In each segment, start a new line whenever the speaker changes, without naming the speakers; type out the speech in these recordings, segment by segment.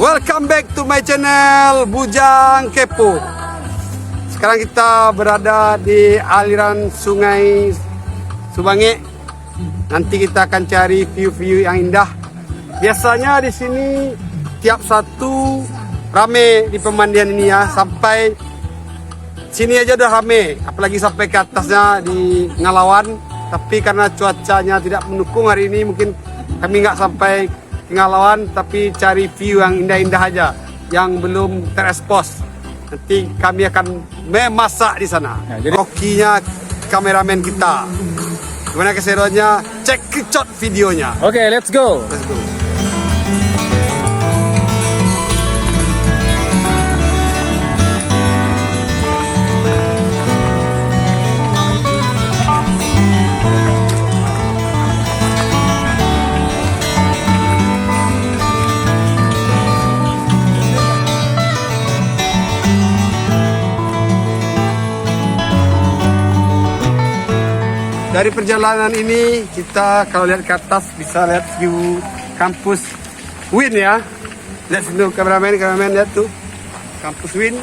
Welcome back to my channel Bujang Kepo. Sekarang kita berada di aliran sungai Subange. Nanti kita akan cari view-view yang indah. Biasanya di sini tiap satu rame di pemandian ini ya. Sampai sini aja udah rame, apalagi sampai ke atasnya di Ngalawan. Tapi karena cuacanya tidak mendukung hari ini, mungkin kami nggak sampai ke Ngalawan, tapi cari view yang indah-indah aja, yang belum terekspos. Nanti kami akan memasak di sana. Ya, jadi Rokinya kameramen kita. Gimana keseruannya? Cek videonya.
Oke, let's go.
Let's go. Dari perjalanan ini kita kalau lihat ke atas bisa lihat view kampus UIN ya. Lihat situ kameramen lihat tuh kampus UIN.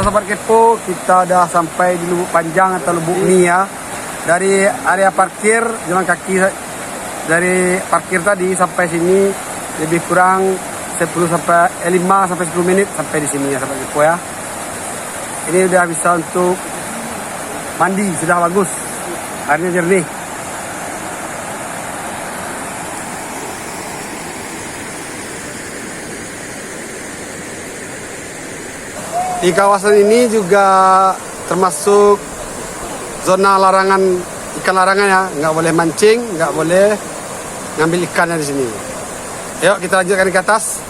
Sobat Kepo, kita udah sampai di Lubuk Panjang atau Lubuk Mi ya. Dari area parkir jalan kaki dari parkir tadi sampai sini lebih kurang 5 sampai 10 menit sampai di sini ya Sobat Kepo ya. Ini udah bisa untuk mandi, sudah bagus. Airnya jernih. Di kawasan ini juga termasuk zona larangan, ikan larangan ya, nggak boleh mancing, nggak boleh ngambil ikannya di sini. Yuk kita lanjutkan ke atas.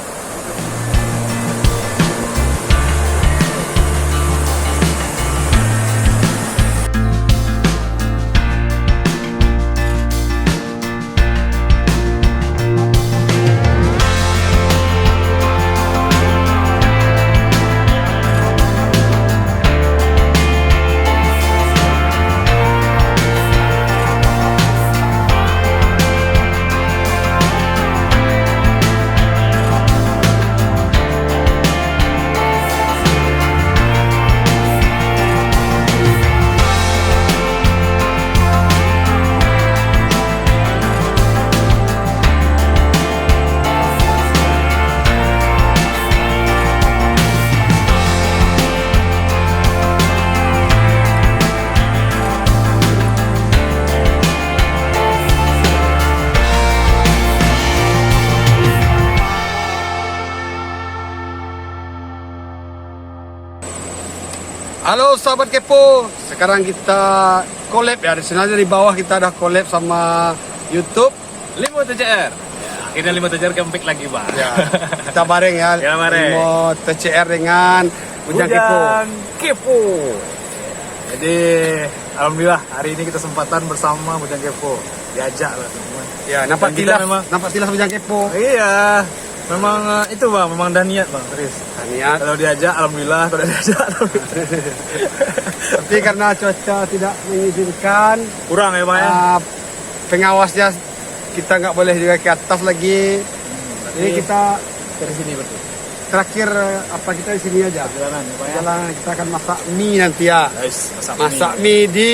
Halo sahabat Kepo, sekarang kita collab ya, di sini aja di bawah kita udah collab sama YouTube
Limo TCR. Akhirnya Limo TCR comeback lagi, Bang.
ya, kita bareng ya,
Ya, bareng.
Limo TCR dengan Bujang Kepo.
Kepo. Jadi alhamdulillah hari ini kita kesempatan bersama Bujang Kepo. Diajak lah teman-teman.
Ya, nampak
Dan kita
tilas,
memang-
nampak tilas Bujang Kepo.
Iya. Memang itu bang, memang dah niat bang, serius.
Niat.
Kalau diajak, alhamdulillah. Kalau tidak diajak, alhamdulillah.
Tapi karena cuaca tidak mengizinkan,
Kurang ya bang ya.
pengawasnya kita nggak boleh juga ke atas lagi. Jadi kita
Dari sini berarti.
terakhir apa kita di sini aja.
Perjalanan ya bang ya.
Jalan kita akan masak mie nanti ya.
Guys,
Masak mie di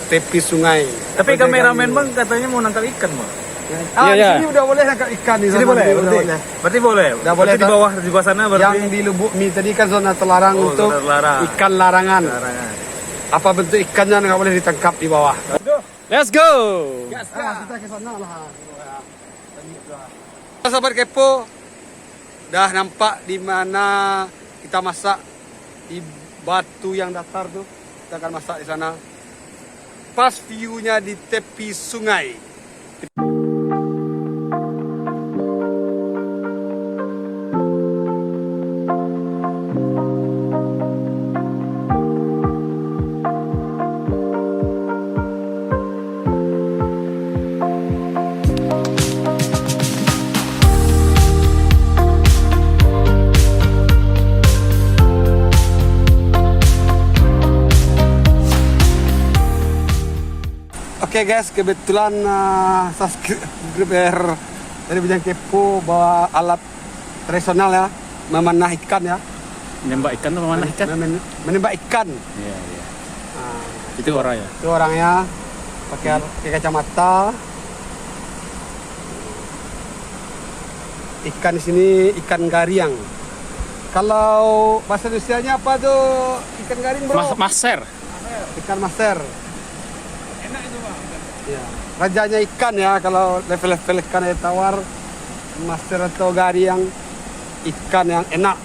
tepi sungai.
Tapi kameramen bang katanya mau nangkap ikan bang.
Di
Iya.
sini udah boleh nangkap ikan di
Sini
sana.
boleh,
Udah
berarti.
boleh.
Berarti boleh.
Udah boleh,
Berarti di bawah sana berarti.
Yang di Lubuk Mie tadi kan zona terlarang
Oh,
untuk
zona terlarang.
ikan larangan.
Larangan.
Apa bentuk ikannya nggak boleh ditangkap di bawah.
Let's go.
Kita ke sana lah. Sahabat Kepo, dah nampak di mana kita masak di batu yang datar tuh. Kita akan masak di sana. Pas view-nya di tepi sungai. Oke guys, kebetulan subscriber dari Bujang Kepo bawa alat tradisional ya, memanah ikan ya,
Nembak ikan atau mana ikan?
menembak ikan.
Iya, iya.
Nah,
Itu orang ya.
itu orangnya pakai kacamata. Ikan di sini ikan gariang. Kalau bahasa Indonesianya apa tuh ikan garing bro?
Maser.
Ikan maser. Ya, rajanya ikan ya, kalau level-level ikan air tawar, master atau gari yang ikan yang enak.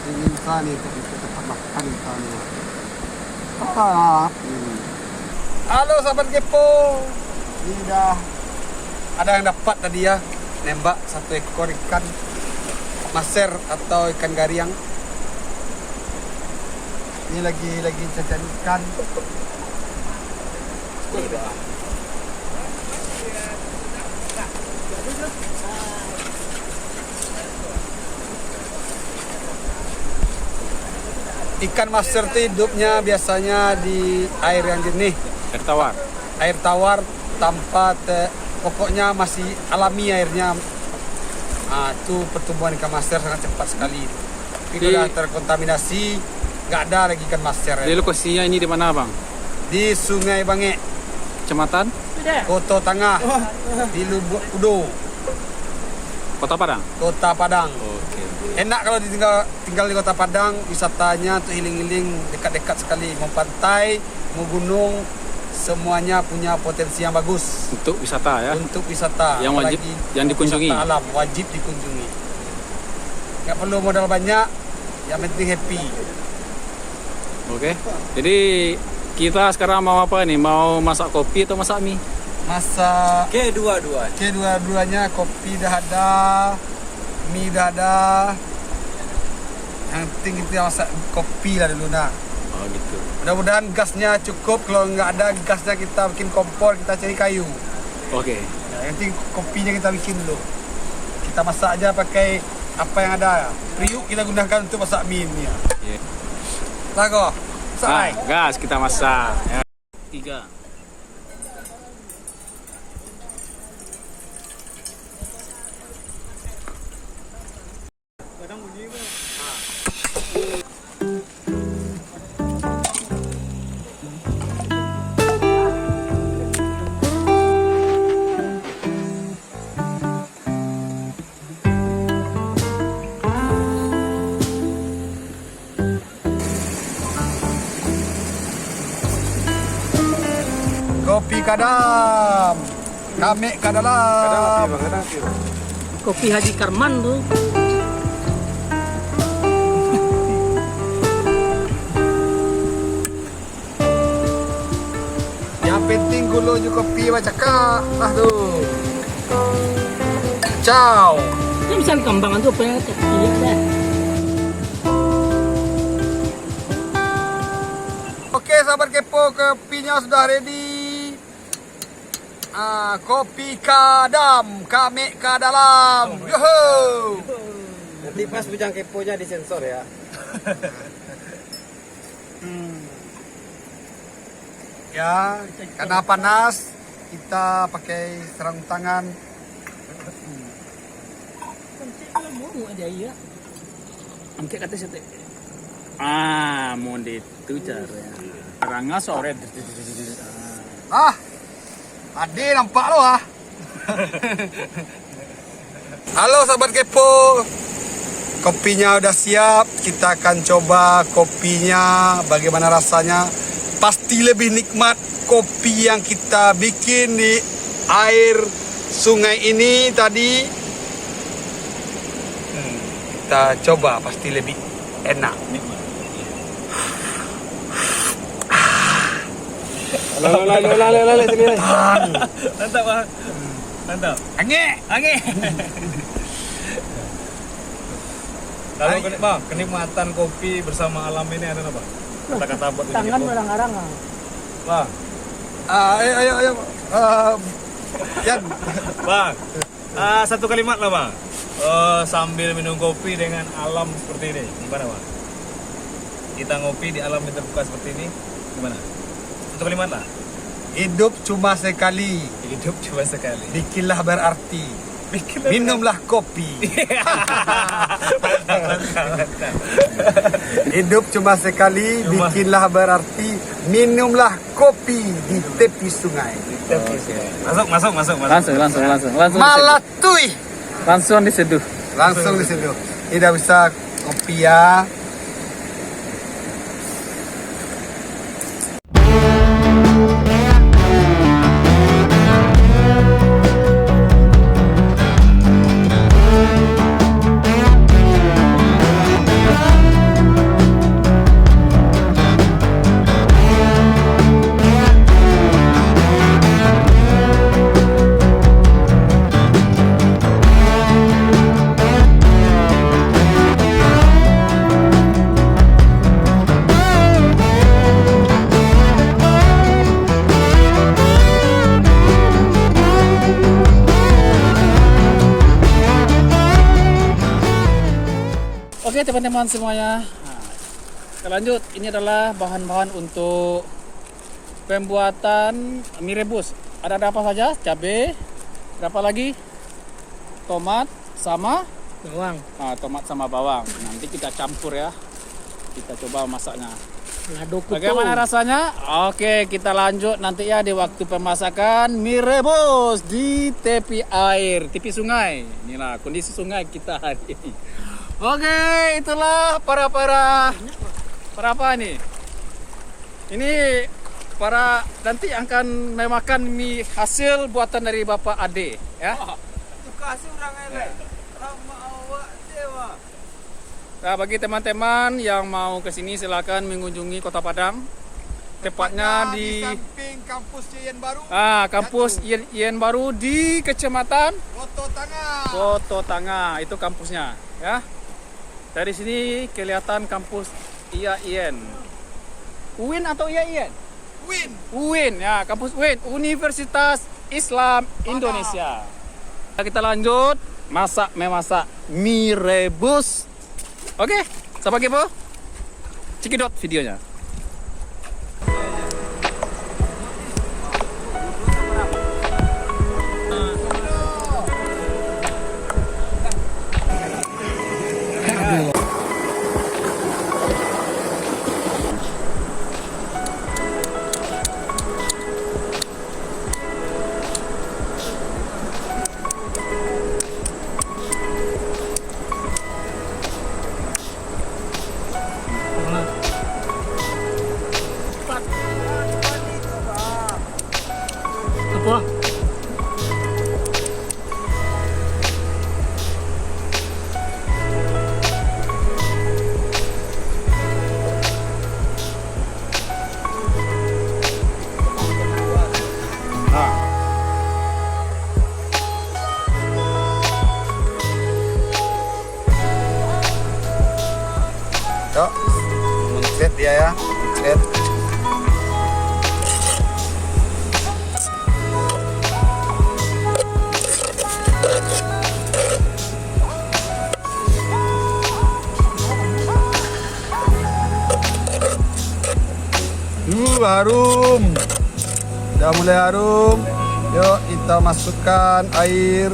Ini misalnya untuk tempat makan misalnya. Halo sahabat Kepo, ini udah ada yang dapat tadi ya, nembak satu ekor ikan maser atau ikan gariang. Ini lagi jajan ikan. Ikan maser itu hidupnya biasanya di air yang jernih,
Air tawar.
air tawar tanpa pokoknya masih alami airnya. Itu pertumbuhan ikan maser sangat cepat sekali. Tapi kalau udah terkontaminasi, nggak ada lagi ikan maser.
Jadi lokasinya ini di mana bang?
Di Sungai Bange,
Kecamatan?
Koto Tengah, di Lubuk Udo,
Kota Padang.
Kota Padang.
Oke.
Enak kalau tinggal di Kota Padang, wisatanya tuh healing-healing dekat-dekat sekali. Mau pantai, mau gunung, semuanya punya potensi yang bagus
Untuk wisata ya.
untuk wisata.
Yang wajib,
apalagi
yang dikunjungi.
wisata alam wajib dikunjungi. Nggak perlu modal banyak, yang penting happy.
Oke. Jadi kita sekarang mau apa nih? Mau masak kopi atau masak mie?
Masa
Kedua-dua.
kedua-duanya, kopi dah ada, mie dah ada. Yang penting kita masak kopi lah dulu nak.
Oh gitu.
Mudah-mudahan gasnya cukup. Kalau nggak ada gasnya kita bikin kompor, kita cari kayu.
Oke.
Ya, yang penting kopinya kita bikin dulu. Kita masak aja pakai apa yang ada. Periuk kita gunakan untuk masak mie ini. Ya.
Yeah.
Lago,
Nah,
masak.
gas kita masak. Ya. 3.
Kopi kadam. Kami kadalam.
Kopi Haji Karman tuh.
Yang penting gulu juga kopi baca kak. Lah tuh. Ciao.
Ini bisa dikembangan tuh apa ya? Iya deh.
Oke sahabat kepo, kopinya sudah ready. Kopi kadam, kami ke dalam. Yoho.
Nanti pas bujang keponya disensor ya.
Ya, karena panas kita pakai sarung tangan.
Mau aja iya.
Angkat kata saya. Mau itu caranya. Kerangga sore.
Ade nampak lo ah. Halo sahabat kepo. Kopinya udah siap. Kita akan coba kopinya bagaimana rasanya. Pasti lebih nikmat kopi yang kita bikin di air sungai ini tadi. Kita coba pasti lebih enak.
Lale, sini.
Mantap, Bang. Mantap.
Angin.
Kalau kenikmatan kopi bersama alam ini ada apa? Kata-kata buat
Tangan orang-orang.
Bang,
Ayo. Yan.
Bang. Satu kalimat lah, Bang. Sambil minum kopi dengan alam seperti ini, gimana, Bang? Kita ngopi di alam yang terbuka seperti ini, gimana? Satu kalimat lah.
Hidup cuma sekali.
Hidup cuma sekali.
Bikinlah berarti. Minumlah kopi. Hidup cuma sekali, bikinlah berarti. Minumlah kopi di tepi sungai.
Masuk. Langsung.
Malatui.
Langsung diseduh.
Langsung diseduh. Tidak bisa kopi ya.
Oke teman-teman semuanya, kita lanjut. Ini adalah bahan-bahan untuk pembuatan mie rebus. Ada apa saja? Cabai, berapa lagi? Tomat sama
Bawang.
tomat sama bawang. Nanti kita campur ya. Kita coba masaknya.
Lado kutu.
Bagaimana rasanya? Oke, kita lanjut nanti ya di waktu pemasakan mie rebus di tepi air, tepi sungai. Inilah kondisi sungai kita hari ini. Oke, itulah para apa nih? Ini para nanti akan memakan mie hasil buatan dari Bapak Ade, ya. Nah, bagi teman-teman yang mau ke sini silakan mengunjungi Kota Padang. Tepatnya di
samping kampus Yen Baru.
Kampus Yen Baru di Kecamatan
Koto
Tanga. Itu kampusnya, ya. Dari sini kelihatan kampus IAIN. UIN atau IAIN? UIN, ya, kampus UIN, Universitas Islam Indonesia. Kita lanjut memasak mie rebus. Oke, sahabat kepo, cekidot videonya.
Yuk, mencet dia ya, mencet. Harum. Udah mulai harum. Yuk kita masukkan air.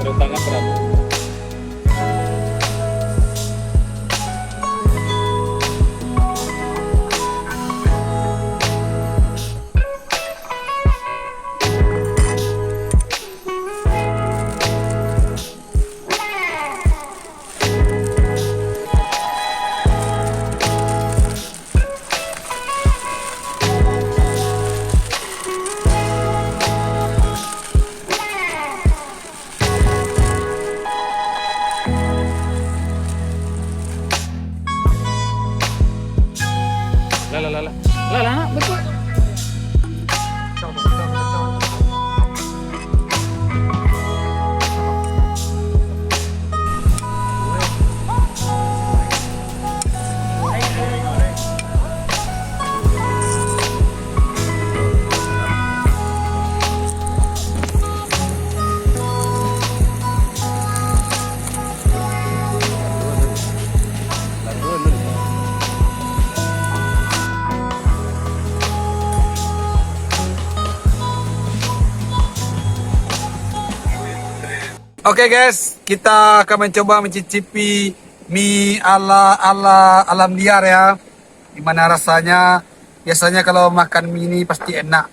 Turun tangan berapa? Lah, betul.
Oke guys, kita akan mencoba mencicipi mie ala alam liar ya. Gimana rasanya? Biasanya kalau makan mie ini pasti enak.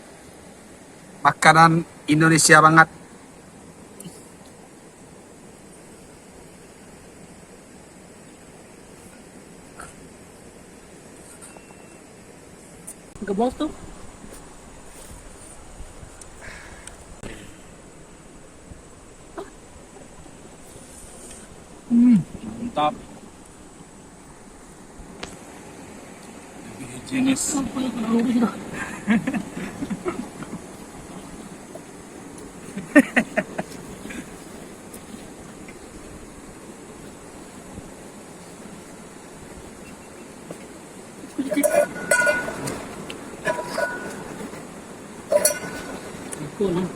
Makanan Indonesia banget.
Gebos tuh.
Mantap. Lebih jenis.
Cool, huh?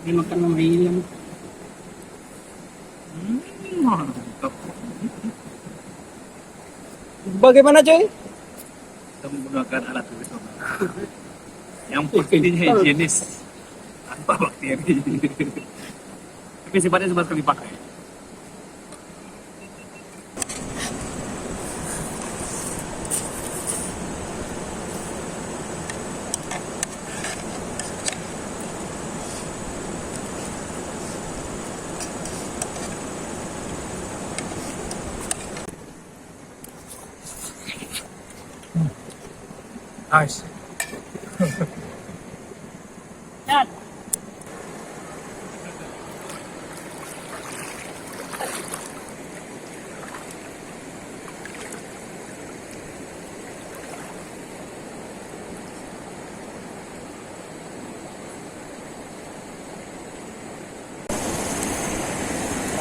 Ini makan sama ayam.
Mantap.
Bagaimana coy?
Kita menggunakan alat tulis yang pastinya higienis tanpa bakteri. Tapi sifatnya seperti dipakai.
Nice.
Dad.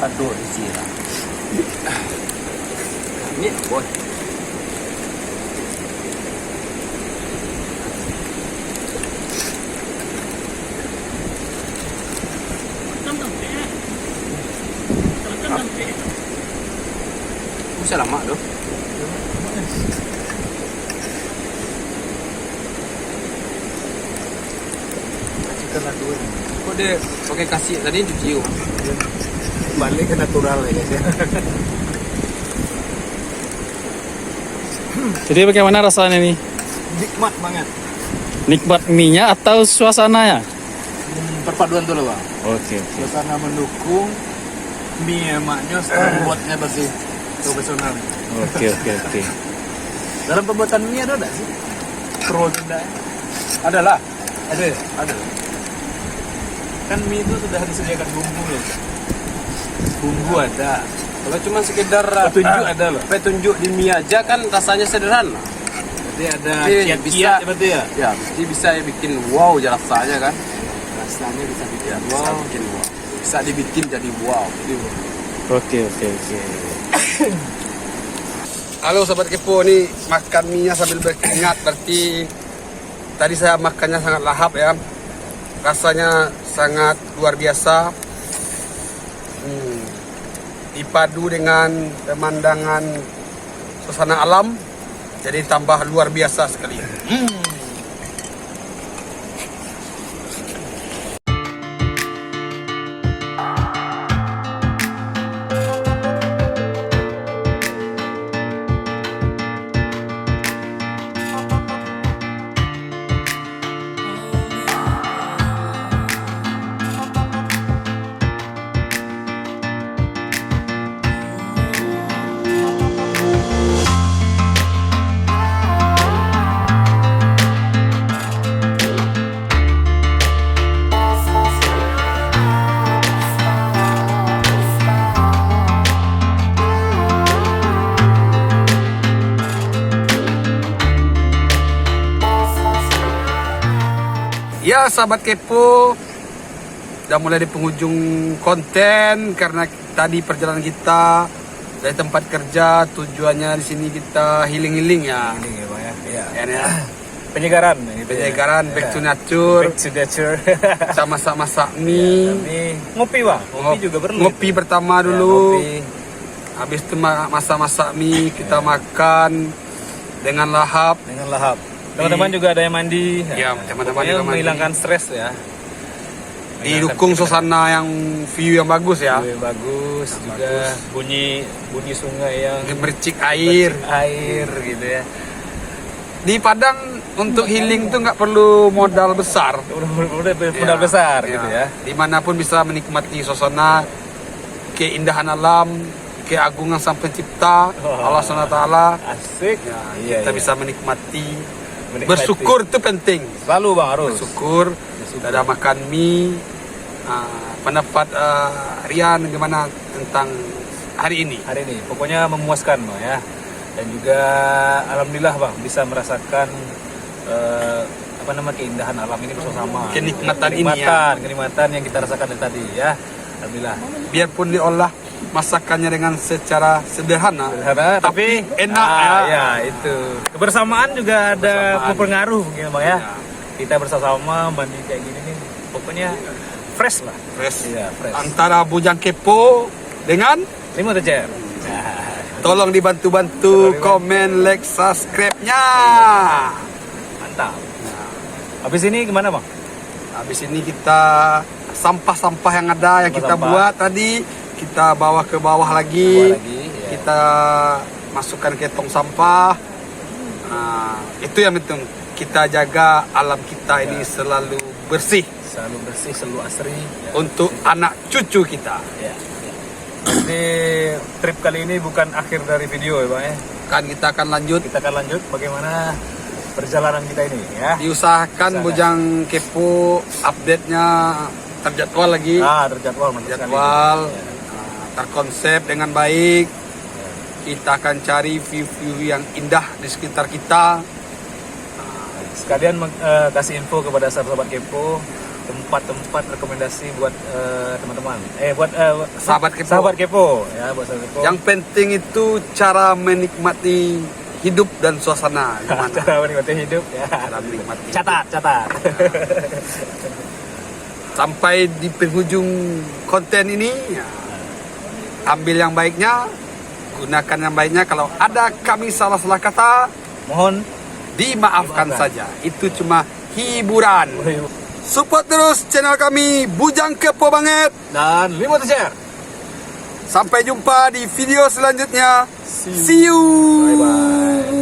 Aduh, disiram. Ini boy. Bisa lama tuh. Kok dia pakai kasih tadi cuci yuk. Balik ke natural ya guys ya.
Jadi bagaimana rasanya nih?
Nikmat banget.
Nikmat mie-nya atau suasananya? perpaduan tuh loh bang.
Oke.
Suasana mendukung, mie emaknya sekarang buatnya pasti profesional.
Oke.
Dalam pembuatan mie ada nggak sih? Pro tidak? Ada lah. Ada. Kan mie itu sudah disediakan bumbu loh. Bumbu ada.
Kalau cuma sekedar
Petunjuk ada loh.
petunjuk di mie aja kan rasanya sederhana.
Jadi ada
Jadi
kiat-kiat
bisa-
berarti ya.
Ya, jadi bisa bikin wow aja rasanya kan. Rasanya bisa bikin
Wow.
Bisa bikin wow. Bisa dibikin jadi wow.
Oke.
Halo Sobat Kepo, nih makan mie sambil berkeringat. Berarti tadi saya makannya sangat lahap ya. Rasanya sangat luar biasa. Dipadu dengan pemandangan suasana alam, jadi tambah luar biasa sekali. Ya sahabat Kepo, udah mulai di penghujung konten karena tadi perjalanan kita dari tempat kerja, tujuannya di sini kita healing ya.
Ini ya bang ya. Iya.
Ya.
Penyegaran. Gitu ya.
Penyegaran, back to nature,
Back to nature.
sama-sama masak mie.
Kami ngopi bang. Ngopi juga perlu.
Ngopi pertama
Ya,
dulu,
ngopi.
habis itu masak mie, kita makan dengan lahap.
Dengan lahap. Teman-teman juga ada yang mandi.
Ya, teman-teman
Pokoknya
juga mandi.
menghilangkan stres ya.
Didukung suasana yang view yang bagus ya.
Yang bagus juga bunyi sungai yang
Gemercik air.
air gitu ya.
Di Padang untuk healing tuh nggak perlu modal besar.
Udah modal besar gitu ya.
Dimanapun bisa menikmati suasana, keindahan alam, keagungan Sang Pencipta, Allah SWT.
Asik.
Ya,
Iya,
kita
iya.
bisa menikmati.
Menikmati.
Bersyukur itu penting.
Selalu bang harus.
Bersyukur. Kita ada makan mie. Pendapat Rian gimana tentang hari ini?
Hari ini pokoknya memuaskan bang ya. Dan juga alhamdulillah bang bisa merasakan keindahan alam ini bersama.
Kenikmatan ini ya.
Kenikmatan yang kita rasakan dari tadi ya. Alhamdulillah.
Biarpun diolah masakannya dengan secara sederhana,
Sederhana, tapi
enak
ya itu. Kebersamaan juga ada berpengaruh mungkin bang ya. Kita bersama mandi kayak gini nih. Pokoknya fresh lah.
fresh.
Iya, fresh.
Antara Bujang Kepo dengan
Lima tejer.
tolong dibantu-bantu komen, like, subscribe-nya.
Mantap. Habis ini gimana bang?
Habis ini kita sampah-sampah yang ada yang kita
Sampah-sampah.
buat tadi kita bawa ke bawah lagi.
Bawa lagi, ya.
Kita masukkan ke tong sampah. Nah, itu yang penting. Kita jaga alam kita ini selalu bersih
Selalu bersih, selalu asri. Ya.
untuk anak cucu kita.
Ya. Jadi trip kali ini bukan akhir dari video ya bang ya.
Kan kita akan lanjut.
Kita akan lanjut bagaimana perjalanan kita ini ya.
Diusahakan Bujang Kepo update-nya terjadwal lagi.
Terjadwal mantap sekali.
Jadwal
Ya.
terkonsep dengan baik. Kita akan cari view-view yang indah di sekitar kita.
Sekalian kasih info kepada sahabat Kepo tempat-tempat rekomendasi buat teman-teman. Buat
Sahabat Kepo.
Sahabat Kepo ya, buat sahabat Kepo.
Yang penting itu cara menikmati hidup dan suasana gimana.
cara menikmati hidup ya.
Cara menikmati.
Catat.
Sampai di penghujung konten ini, ya, ambil yang baiknya, gunakan yang baiknya. Kalau ada kami salah-salah kata,
Mohon
dimaafkan saja. Itu cuma hiburan. Support terus channel kami Bujang Kepo banget.
dan 5 tejer.
Sampai jumpa di video selanjutnya. See you.
Bye bye.